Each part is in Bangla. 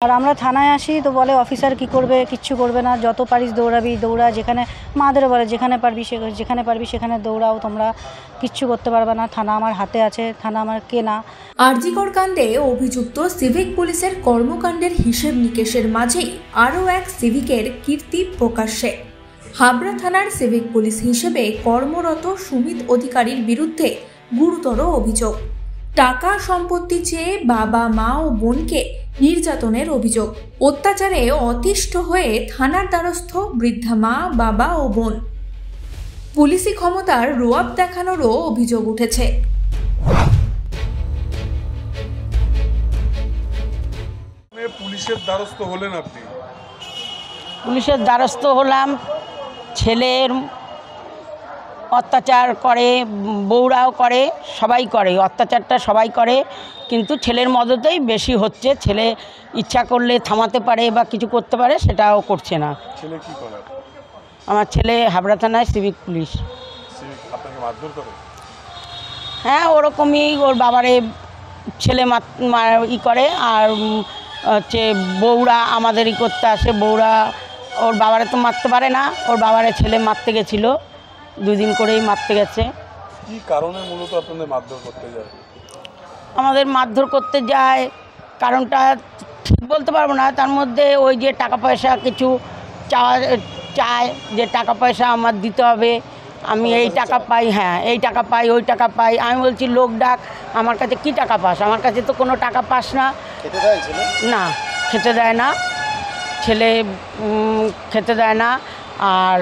আর আমরা থানায় আসি তো বলে অফিসার কি করবে, কিচ্ছু করবে না, যত পারিস দৌড়াবি দৌড়া, যেখানে মাদেরও বলে যেখানে পারবি সেখানে দৌড়াও, তোমরা কিচ্ছু করতে পারবে না, থানা আমার হাতে আছে, থানা আমার কেনা। আরজিকর কাণ্ডে অভিযুক্ত সিভিক পুলিশের কর্মকাণ্ডের হিসেব নিকেশের মাঝেই আরও এক সিভিকের কীর্তি প্রকাশ্যে। হাবড়া থানার সিভিক পুলিশ হিসেবে কর্মরত সুমিত অধিকারীর বিরুদ্ধে গুরুতর অভিযোগ। টাকা সম্পত্তি চেয়ে বাবা মা ও বোনকে নির্যাতনের অভিযোগ। অত্যাচারে অতিষ্ঠ হয়ে থানার দ্বারস্থ বৃদ্ধা মা, বাবা ও বোন। পুলিশি ক্ষমতার রোয়াব দেখানোরও অভিযোগ উঠেছে। পুলিশের দ্বারস্থ হলেন আপনি? পুলিশের দ্বারস্থ হলাম। ছেলের অত্যাচার করে, বউরাও করে, সবাই করে, অত্যাচারটা সবাই করে, কিন্তু ছেলের মদতেই বেশি হচ্ছে। ছেলে ইচ্ছা করলে থামাতে পারে বা কিছু করতে পারে, সেটাও করছে না। ছেলে কি করে? আমার ছেলে হাবড়া থানায় সিভিক পুলিশ। আপনাকে মারধর করে? হ্যাঁ, ওরকমই। ওর বাবারে ছেলে ই করে, আর হচ্ছে বউরা আমাদেরই করতে আসে। বউরা ওর বাবারে তো মারতে পারে না, ওর বাবারে ছেলে মারতে গেছিলো, 2 দিন করেই মারতে গেছে। কি কারণে মূলত আপনাদের মারধর করতে যায়? আমাদের মারধর করতে যায় কারণটা ঠিক বলতে পারবো না। তার মধ্যে ওই যে টাকা পয়সা কিছু চায় যে টাকা পয়সা আমার দিতে হবে, আমি এই টাকা পাই, হ্যাঁ এই টাকা পাই, ওই টাকা পাই। আমি বলছি লোক ডাক, আমার কাছে কি টাকা পাস? আমার কাছে তো কোনো টাকা পাস না। না, খেতে দেয় না, ছেলে খেতে দেয় না। আর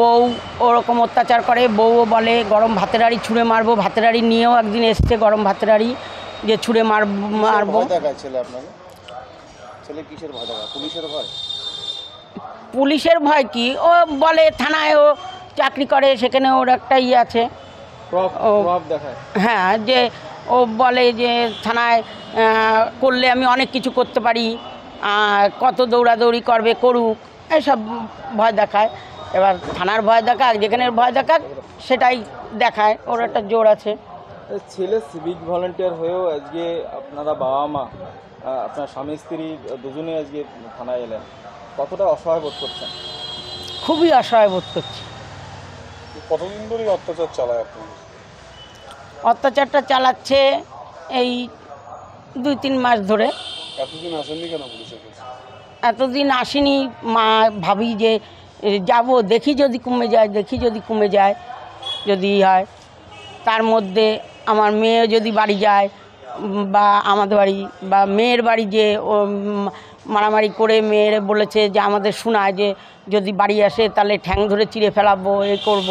বউ ওরকম অত্যাচার করে। বউও বলে গরম ভাতের হাঁড়ি ছুঁড়ে মারবো। ভাতের হাঁড়ি নিয়েও একদিন এসছে, গরম ভাতের হাঁড়ি যে ছুঁড়ে মারবো। পুলিশের ভয় কি? ও বলে থানায় ও চাকরি করে, সেখানে ওর একটা আছে, হ্যাঁ, যে ও বলে যে থানায় করলে আমি অনেক কিছু করতে পারি, কত দৌড়াদৌড়ি করবে, করুক, এইসব ভয় দেখায়। এবার থানার ভয় দেখাক, যেখানে ভয় দেখাক সেটাই দেখায়, ওর একটা জোর আছে। ছেলে সিভিক ভলেন্টিয়ার হয়েও আজকে আপনারা বাবা মা, আপনার স্বামী স্ত্রী দুজনেই আজকে থানায় এলেন, কতটা অসহায় বোধ করছেন? খুবই অসহায় বোধ করছি। কতদিন ধরে অত্যাচার চালায় আপনাদের? অত্যাচারটা চালাচ্ছে এই 2-3 মাস ধরে। এতদিন আসেননি কেন পুলিশের কাছে? এতদিন আসিনি, মা ভাবি যে যাব, দেখি যদি কমে যায়, যদি হয়। তার মধ্যে আমার মেয়ে যদি বাড়ি যায় বা আমাদের বাড়ি বা মেয়ের বাড়ি, যে ও মারামারি করে মেয়ের বলেছে যে আমাদের শোনায় যে যদি বাড়ি আসে তাহলে ঠ্যাং ধরে চিড়ে ফেলাবো, এই করব,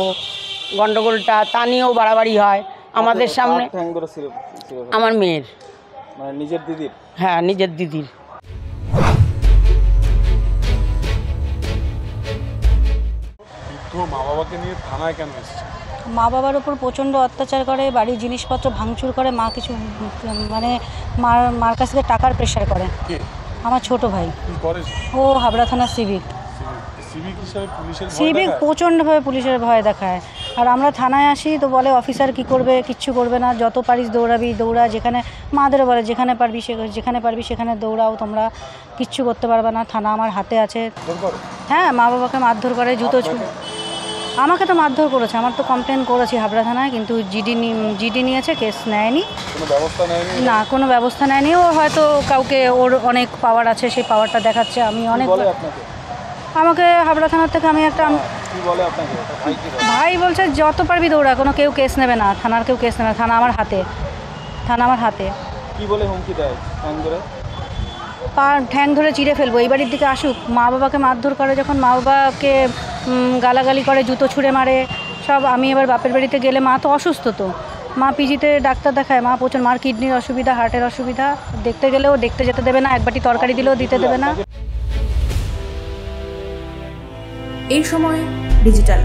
গণ্ডগোলটা তা নিয়েও বাড়াবাড়ি হয় আমাদের সামনে। আমার মেয়ের, মানে নিজের দিদির? হ্যাঁ, নিজের দিদির। মা বাবাকে নিয়ে থানায় কেন এসেছে? মা বাবার ওপর প্রচণ্ড অত্যাচার করে, বাড়ির জিনিসপত্র ভাঙচুর করে, মা কিছু মানে মার কাছ থেকে টাকার প্রেশার করে। আমার ছোট ভাই। ও হাবড়া থানার সিভিক। সিভিক প্রচণ্ডভাবে পুলিশের ভয় দেখায়। আর আমরা থানায় আসি তো বলে অফিসার কি করবে, কিচ্ছু করবে না, যত পারিস দৌড়াবি দৌড়া, যেখানে মাদেরও বলে যেখানে পারবি সেখানে দৌড়াও, তোমরা কিচ্ছু করতে পারবে না, থানা আমার হাতে আছে। হ্যাঁ, মা বাবাকে মারধর করে, জুতো আমাকে তো মারধর করেছে। আমার তো কমপ্লেন করেছি হাবড়া থানায়, কিন্তু জিডি নিয়েছে, কেস নেয়নি। না, কোনো ব্যবস্থা নেয়নি। ও হয়তো কাউকে, ওর অনেক পাওয়ার আছে, সেই পাওয়ারটা দেখাচ্ছে। আমি অনেক, আমাকে হাবড়া থানার থেকে আমি একটা ভাই বলছে যত পারবি দৌড়া, কোনো কেউ কেস নেবে না, থানার কেউ কেস নেবে না, থানা আমার হাতে। কি বলে হুমকি দেয়? ঠ্যাং ধরে চিড়ে ফেলবো, এই বাড়ির দিকে আসুক। মা বাবাকে মারধর করে, যখন মা বাবাকে গালাগালি করে, জুতো ছুঁড়ে মারে সব। আমি এবার বাপের বাড়িতে গেলে, মা তো অসুস্থ, তো মা পিজিতে ডাক্তার দেখায়, মা প্রচুর, মার কিডনির অসুবিধা, হার্টের অসুবিধা, দেখতে গেলেও দেখতে যেতে দেবে না, এক বাটি তরকারি দিলেও দিতে দেবে না। এই সময় ডিজিটাল।